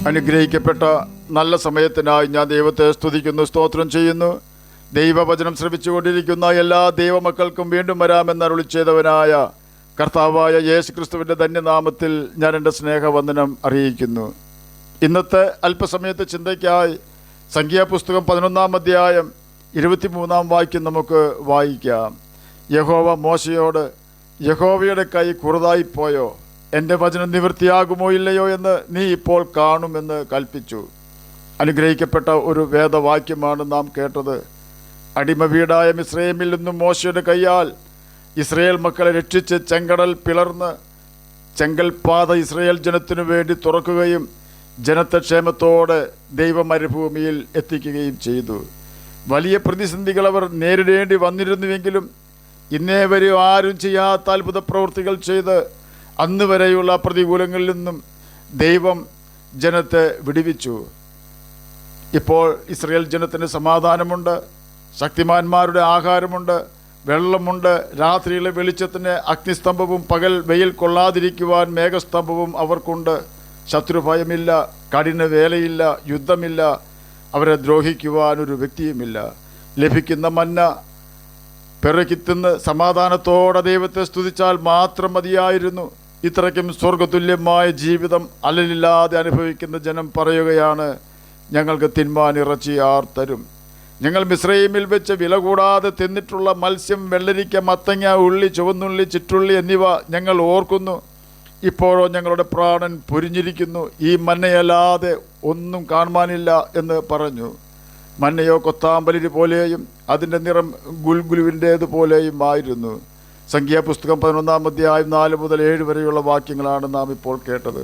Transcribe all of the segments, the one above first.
അനുഗ്രഹിക്കപ്പെട്ട നല്ല സമയത്തിനായി ഞാൻ ദൈവത്തെ സ്തുതിക്കുന്നു, സ്തോത്രം ചെയ്യുന്നു. ദൈവവചനം ശ്രമിച്ചുകൊണ്ടിരിക്കുന്ന എല്ലാ ദൈവമക്കൾക്കും വീണ്ടും വരാമെന്ന് അരുളി ചെയ്തവനായ കർത്താവായ യേശു ക്രിസ്തുവിൻ്റെ ധന്യനാമത്തിൽ ഞാൻ എൻ്റെ സ്നേഹവന്ദനം അറിയിക്കുന്നു. ഇന്നത്തെ അല്പസമയത്തെ ചിന്തയ്ക്കായി സംഖ്യാപുസ്തകം 11-ാം അധ്യായം 23-ാം വാക്യം നമുക്ക് വായിക്കാം. യഹോവ മോശയോട്, യഹോവയുടെ കൈ കുറുതായിപ്പോയോ? എൻ്റെ വചനം നിവൃത്തിയാകുമോ ഇല്ലയോ എന്ന് നീ ഇപ്പോൾ കാണുമെന്ന് കൽപ്പിച്ചു. അനുഗ്രഹിക്കപ്പെട്ട ഒരു വേദവാക്യമാണ് നാം കേട്ടത്. അടിമ വീടായ മിസ്രയീമിൽ നിന്നും മോശയുടെ കൈയാൽ ഇസ്രയേൽ മക്കളെ രക്ഷിച്ച് ചെങ്കടൽ പിളർന്ന് ചെങ്കൽപാത ഇസ്രയേൽ ജനത്തിനു വേണ്ടി തുറക്കുകയും ജനത്തെ ക്ഷേമത്തോടെ ദൈവമരുഭൂമിയിൽ എത്തിക്കുകയും ചെയ്തു. വലിയ പ്രതിസന്ധികൾ അവർ നേരിടേണ്ടി വന്നിരുന്നുവെങ്കിലും ഇന്നേ വരെ ആരും ചെയ്യാത്ത അത്ഭുത പ്രവൃത്തികൾ ചെയ്ത് അന്ന് വരെയുള്ള പ്രതികൂലങ്ങളിൽ നിന്നും ദൈവം ജനത്തെ വിടുവിച്ചു. ഇപ്പോൾ ഇസ്രയേൽ ജനത്തിന് സമാധാനമുണ്ട്, ശക്തിമാന്മാരുടെ ആഹാരമുണ്ട്, വെള്ളമുണ്ട്, രാത്രിയിലെ വെളിച്ചത്തിന് അഗ്നിസ്തംഭവും പകൽ വെയിൽ കൊള്ളാതിരിക്കുവാൻ മേഘസ്തംഭവും അവർക്കുണ്ട്. ശത്രുഭയമില്ല, കഠിന വേലയില്ല, യുദ്ധമില്ല, അവരെ ദ്രോഹിക്കുവാൻ ഒരു വ്യക്തിയുമില്ല. ലഭിക്കുന്ന മന്ന പിറക്കി തിന്ന് സമാധാനത്തോടെ ദൈവത്തെ സ്തുതിച്ചാൽ മാത്രം മതിയായിരുന്നു. ഇത്രയ്ക്കും സ്വർഗതുല്യമായ ജീവിതം അലലില്ലാതെ അനുഭവിക്കുന്ന ജനം പറയുകയാണ്, ഞങ്ങൾക്ക് തിന്മാൻ ഇറച്ചി ആർ തരും? ഞങ്ങൾ മിസ്രയീമിൽ വെച്ച് വില കൂടാതെ തിന്നിട്ടുള്ള മത്സ്യം, വെള്ളരിക്ക, മത്തങ്ങ, ഉള്ളി, ചുവന്നുള്ളി, ചിറ്റുള്ളി എന്നിവ ഞങ്ങൾ ഓർക്കുന്നു. ഇപ്പോഴോ ഞങ്ങളുടെ പ്രാണൻ പൊരിഞ്ഞിരിക്കുന്നു, ഈ മന്നയല്ലാതെ ഒന്നും കാണുവാനില്ല എന്ന് പറഞ്ഞു. മന്നയോ കൊത്താമ്പലിരി പോലെയും അതിൻ്റെ നിറം ഗുൽഗുലുവിൻ്റേതുപോലെയും ആയിരുന്നു. സംഖ്യാപുസ്തകം 11-ാം അധ്യായം 4 മുതൽ 7 വരെയുള്ള വാക്യങ്ങളാണ് നാം ഇപ്പോൾ കേട്ടത്.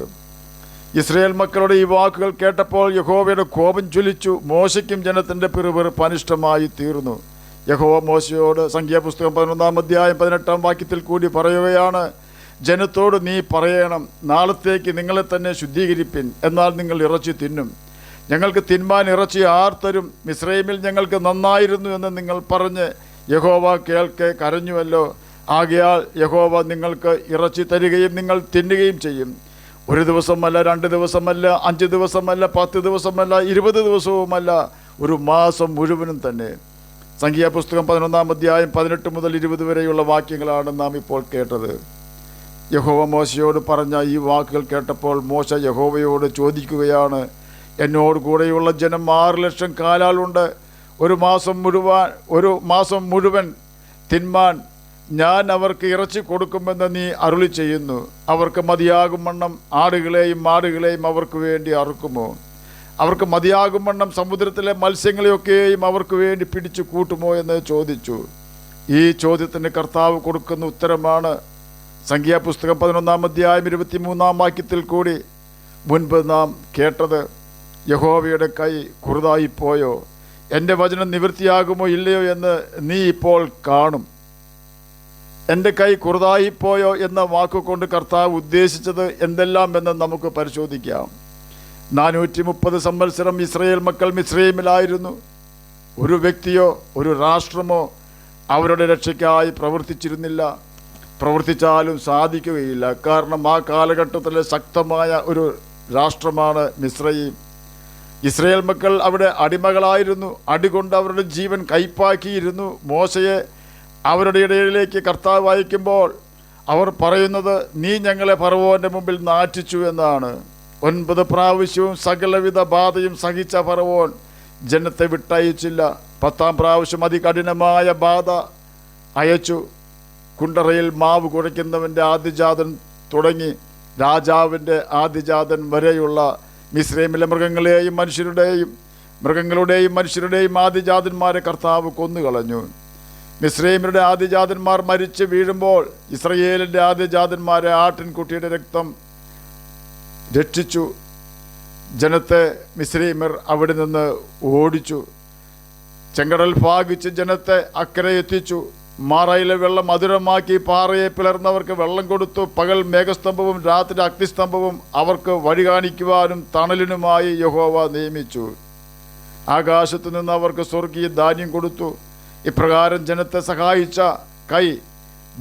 ഇസ്രയേൽ മക്കളുടെ ഈ വാക്കുകൾ കേട്ടപ്പോൾ യഹോവയുടെ കോപം ജ്വലിച്ചു. മോശയ്ക്കും ജനത്തിൻ്റെ പിറുപിറുപ്പ് അനിഷ്ടമായി തീർന്നു. യഹോവ മോശയോട് സംഖ്യാപുസ്തകം 11-ാം അധ്യായം 18-ാം വാക്യത്തിൽ കൂടി പറയുകയാണ്, ജനത്തോട് നീ പറയണം, നാളത്തേക്ക് നിങ്ങളെ തന്നെ ശുദ്ധീകരിപ്പിൻ, എന്നാൽ നിങ്ങൾ ഇറച്ചി തിന്നും. ഞങ്ങൾക്ക് തിന്മാൻ ഇറച്ചി ആർ തരും? മിസ്രയീമിൽ ഞങ്ങൾക്ക് നന്നായിരുന്നു എന്ന് നിങ്ങൾ പറഞ്ഞ് യഹോവ കേൾക്കെ കരഞ്ഞുവല്ലോ. ആകയാൽ യഹോവ നിങ്ങൾക്ക് ഇറച്ചി തരികയും നിങ്ങൾ തിന്നുകയും ചെയ്യും. 1 ദിവസമല്ല, 2 ദിവസമല്ല, 5 ദിവസമല്ല, 10 ദിവസമല്ല, 20 ദിവസവുമല്ല, ഒരു മാസം മുഴുവനും തന്നെ. സംഖ്യാപുസ്തകം 11-ാം അധ്യായം 18 മുതൽ 20 വരെയുള്ള വാക്യങ്ങളാണ് നാം ഇപ്പോൾ കേട്ടത്. യഹോവ മോശയോട് പറഞ്ഞ ഈ വാക്കുകൾ കേട്ടപ്പോൾ മോശ യഹോവയോട് ചോദിക്കുകയാണ്, എന്നോട് കൂടെയുള്ള ജനം 6 ലക്ഷം കാലാളുണ്ട്. ഒരു മാസം മുഴുവൻ തിന്മാൻ ഞാൻ അവർക്ക് ഇറച്ചി കൊടുക്കുമെന്ന് നീ അരുളി ചെയ്യുന്നു. അവർക്ക് മതിയാകും വണ്ണം ആടുകളെയും മാടുകളെയും അവർക്ക് വേണ്ടി അറുക്കുമോ? അവർക്ക് മതിയാകും വണ്ണം സമുദ്രത്തിലെ മത്സ്യങ്ങളെയൊക്കെയും അവർക്ക് വേണ്ടി പിടിച്ചു കൂട്ടുമോ എന്ന് ചോദിച്ചു. ഈ ചോദ്യത്തിന് കർത്താവ് കൊടുക്കുന്ന ഉത്തരമാണ് സംഖ്യാപുസ്തകം 11-ാം അധ്യായം 23-ാം വാക്യത്തിൽ കൂടി മുൻപ് നാം കേട്ടത്. യഹോവയുടെ കൈ കുറുതായിപ്പോയോ? എൻ്റെ വചനം നിവൃത്തിയാകുമോ ഇല്ലയോ എന്ന് നീ ഇപ്പോൾ കാണും. എൻ്റെ കൈ കുറുതായിപ്പോയോ എന്ന വാക്കുകൊണ്ട് കർത്താവ് ഉദ്ദേശിച്ചത് എന്തെല്ലാം എന്ന് നമുക്ക് പരിശോധിക്കാം. 430 സംവത്സരം ഇസ്രയേൽ മക്കൾ മിസ്രയീമിലായിരുന്നു. ഒരു വ്യക്തിയോ ഒരു രാഷ്ട്രമോ അവരുടെ രക്ഷയ്ക്കായി പ്രവർത്തിച്ചിരുന്നില്ല. പ്രവർത്തിച്ചാലും സാധിക്കുകയില്ല. കാരണം ആ കാലഘട്ടത്തിലെ ശക്തമായ ഒരു രാഷ്ട്രമാണ് മിസ്രയീം. ഇസ്രയേൽ മക്കൾ അവിടെ അടിമകളായിരുന്നു. അടികൊണ്ട് അവരുടെ ജീവൻ കൈപ്പാക്കിയിരുന്നു. മോശയെ അവരുടെ ഇടയിലേക്ക് കർത്താവ് അയക്കുമ്പോൾ അവർ പറയുന്നത്, നീ ഞങ്ങളെ ഫറവോൻ്റെ മുമ്പിൽ നാറ്റിച്ചു എന്നാണ്. 9 പ്രാവശ്യവും സകലവിധ ബാധയും സഹിച്ച ഫറവോൻ ജനത്തെ വിട്ടയച്ചില്ല. 10-ാം പ്രാവശ്യം അതികഠിനമായ ബാധ അയച്ചു. കുണ്ടറയിൽ മാവ് കുഴയ്ക്കുന്നവൻ്റെ ആദ്യജാതൻ തുടങ്ങി രാജാവിൻ്റെ ആദ്യജാതൻ വരെയുള്ള മിസ്രയീമിലെ മൃഗങ്ങളുടെയും മനുഷ്യരുടെയും ആദ്യജാതന്മാരെ കർത്താവ് കൊന്നുകളഞ്ഞു. മിസ്രയീമ്യരുടെ ആദ്യജാതന്മാർ മരിച്ച് വീഴുമ്പോൾ ഇസ്രയേലിൻ്റെ ആദ്യജാതന്മാരെ ആട്ടിൻകുട്ടിയുടെ രക്തം രക്ഷിച്ചു. ജനത്തെ മിസ്രയീമ്യർ അവിടെ നിന്ന് ഓടിച്ചു. ചെങ്കടൽ ഭാഗിച്ച് ജനത്തെ അക്കരെ എത്തിച്ചു. മാറയിലെ വെള്ളം മധുരമാക്കി പാറയെ പിളർന്നവർക്ക് വെള്ളം കൊടുത്തു. പകൽ മേഘസ്തംഭവും രാത്രി അഗ്നിസ്തംഭവും അവർക്ക് വഴി കാണിക്കുവാനും തണലിനുമായി യഹോവ നിയമിച്ചു. ആകാശത്തു നിന്ന് അവർക്ക് സ്വർഗീയ ധാന്യം കൊടുത്തു. ഇപ്രകാരം ജനത്തെ സഹായിച്ച കൈ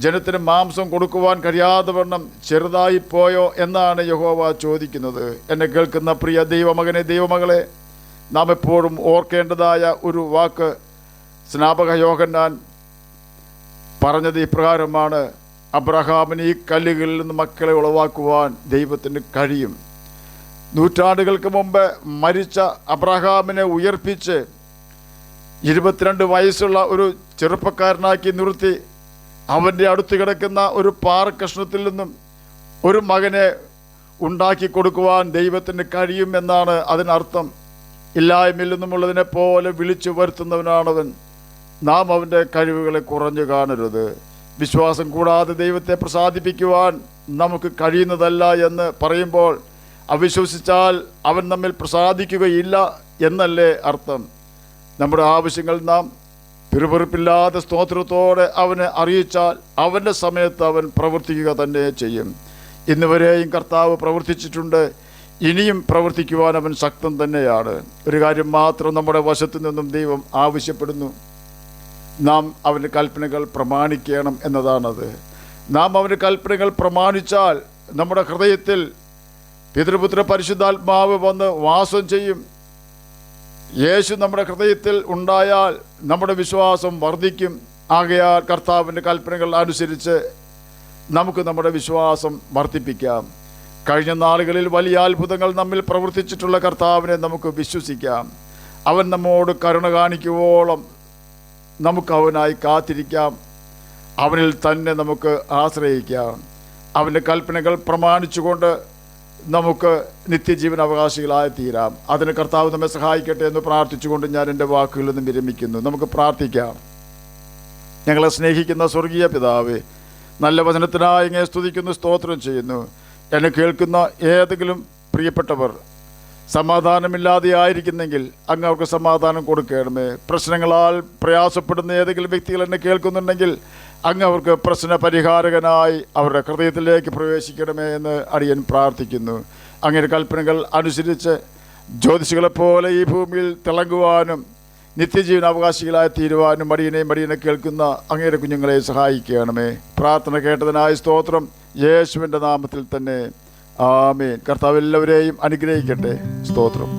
ജനത്തിന് മാംസം കൊടുക്കുവാൻ കഴിയാതെ വണ്ണം ചെറുതായിപ്പോയോ എന്നാണ് യഹോവ ചോദിക്കുന്നത്. എന്നെ കേൾക്കുന്ന പ്രിയ ദൈവമകനെ, ദൈവമകളെ, നാം എപ്പോഴും ഓർക്കേണ്ടതായ ഒരു വാക്ക് സ്നാപക യോഹന്നാൻ പറഞ്ഞത് ഇപ്രകാരമാണ്: അബ്രഹാമിന് ഈ കല്ലുകളിൽ നിന്ന് മക്കളെ ഉളവാക്കുവാൻ ദൈവത്തിന് കഴിയും. നൂറ്റാണ്ടുകൾക്ക് മുമ്പ് മരിച്ച അബ്രഹാമിനെ ഉയർപ്പിച്ച് 22 വയസ്സുള്ള ഒരു ചെറുപ്പക്കാരനാക്കി നിർത്തി അവൻ്റെ അടുത്ത് കിടക്കുന്ന ഒരു പാറക്കഷ്ണത്തിൽ നിന്നും ഒരു മകനെ ഉണ്ടാക്കി കൊടുക്കുവാൻ ദൈവത്തിന് കഴിയും എന്നാണ് അതിനർത്ഥം. ഇല്ലായ്മയിൽ നിന്നുമുള്ളതിനെ പോലെ വിളിച്ചു വരുത്തുന്നവനാണവൻ. നാം അവൻ്റെ കഴിവുകളെ കുറഞ്ഞു കാണരുത്. വിശ്വാസം കൂടാതെ ദൈവത്തെ പ്രസാദിപ്പിക്കുവാൻ നമുക്ക് കഴിയുന്നതല്ല എന്ന് പറയുമ്പോൾ അവിശ്വസിച്ചാൽ അവൻ നമ്മിൽ പ്രസാദിക്കുകയില്ല എന്നല്ലേ അർത്ഥം. നമ്മുടെ ആവശ്യങ്ങൾ നാം പിറുപിറുപ്പില്ലാതെ സ്തോത്രത്തോടെ അവനെ അറിയിച്ചാൽ അവൻ്റെ സമയത്ത് അവൻ പ്രവർത്തിക്കുക തന്നെ ചെയ്യും. ഇന്നുവരെയും കർത്താവ് പ്രവർത്തിച്ചിട്ടുണ്ട്, ഇനിയും പ്രവർത്തിക്കുവാൻ അവൻ ശക്തൻ തന്നെയാണ്. ഒരു കാര്യം മാത്രം നമ്മുടെ വശത്തു നിന്നും ദൈവം ആവശ്യപ്പെടുന്നു: നാം അവൻ്റെ കൽപ്പനകൾ പ്രമാണിക്കണം എന്നതാണത്. നാം അവൻ്റെ കൽപ്പനകൾ പ്രമാണിച്ചാൽ നമ്മുടെ ഹൃദയത്തിൽ പിതൃപുത്ര പരിശുദ്ധാത്മാവ് വന്ന് വാസം ചെയ്യും. യേശു നമ്മുടെ ഹൃദയത്തിൽ ഉണ്ടായാൽ നമ്മുടെ വിശ്വാസം വർദ്ധിക്കും. ആകയാൽ കർത്താവിൻ്റെ കൽപ്പനകൾ അനുസരിച്ച് നമുക്ക് നമ്മുടെ വിശ്വാസം വർദ്ധിപ്പിക്കാം. കഴിഞ്ഞ നാളുകളിൽ വലിയ അത്ഭുതങ്ങൾ നമ്മിൽ പ്രവർത്തിച്ചിട്ടുള്ള കർത്താവിനെ നമുക്ക് വിശ്വസിക്കാം. അവൻ നമ്മോട് കരുണ കാണിക്കുവോളം നമുക്ക് അവനായി കാത്തിരിക്കാം. അവനിൽ തന്നെ നമുക്ക് ആശ്രയിക്കാം. അവൻ്റെ കൽപ്പനകൾ പ്രമാണിച്ചുകൊണ്ട് നമുക്ക് നിത്യജീവൻ അവകാശികളായി തീരാം. അതിന് കർത്താവ് നമ്മെ സഹായിക്കട്ടെ എന്ന് പ്രാർത്ഥിച്ചുകൊണ്ട് ഞാൻ എൻ്റെ വാക്കുകളിൽ നിന്നും വിരമിക്കുന്നു. നമുക്ക് പ്രാർത്ഥിക്കാം. ഞങ്ങളെ സ്നേഹിക്കുന്ന സ്വർഗീയ പിതാവേ, നല്ല വചനത്തിനായി ഇങ്ങനെ സ്തുതിക്കുന്നു, സ്തോത്രം ചെയ്യുന്നു. എന്നെ കേൾക്കുന്ന ഏതെങ്കിലും പ്രിയപ്പെട്ടവർ സമാധാനമില്ലാതെ ആയിരിക്കുന്നെങ്കിൽ അങ്ങ് അവർക്ക് സമാധാനം കൊടുക്കണമേ. പ്രശ്നങ്ങളാൽ പ്രയാസപ്പെടുന്ന ഏതെങ്കിലും വ്യക്തികൾ എന്നെ കേൾക്കുന്നുണ്ടെങ്കിൽ അങ്ങ് അവർക്ക് പ്രശ്ന പരിഹാരകനായി അവരുടെ ഹൃദയത്തിലേക്ക് പ്രവേശിക്കണമേ എന്ന് അടിയൻ പ്രാർത്ഥിക്കുന്നു. അങ്ങയുടെ കൽപ്പനകൾ അനുസരിച്ച് ജ്യോതിഷികളെപ്പോലെ ഈ ഭൂമിയിൽ തിളങ്ങുവാനും നിത്യജീവൻ അവകാശികളായി തീരുവാനും അടിയനെ കേൾക്കുന്ന അങ്ങയുടെ കുഞ്ഞുങ്ങളെ സഹായിക്കണമേ. പ്രാർത്ഥന കേട്ടതിനായി സ്തോത്രം. യേശുവിൻ്റെ നാമത്തിൽ തന്നെ ആമേൻ. കർത്താവ് എല്ലാവരെയും അനുഗ്രഹിക്കട്ടെ. സ്തോത്രം.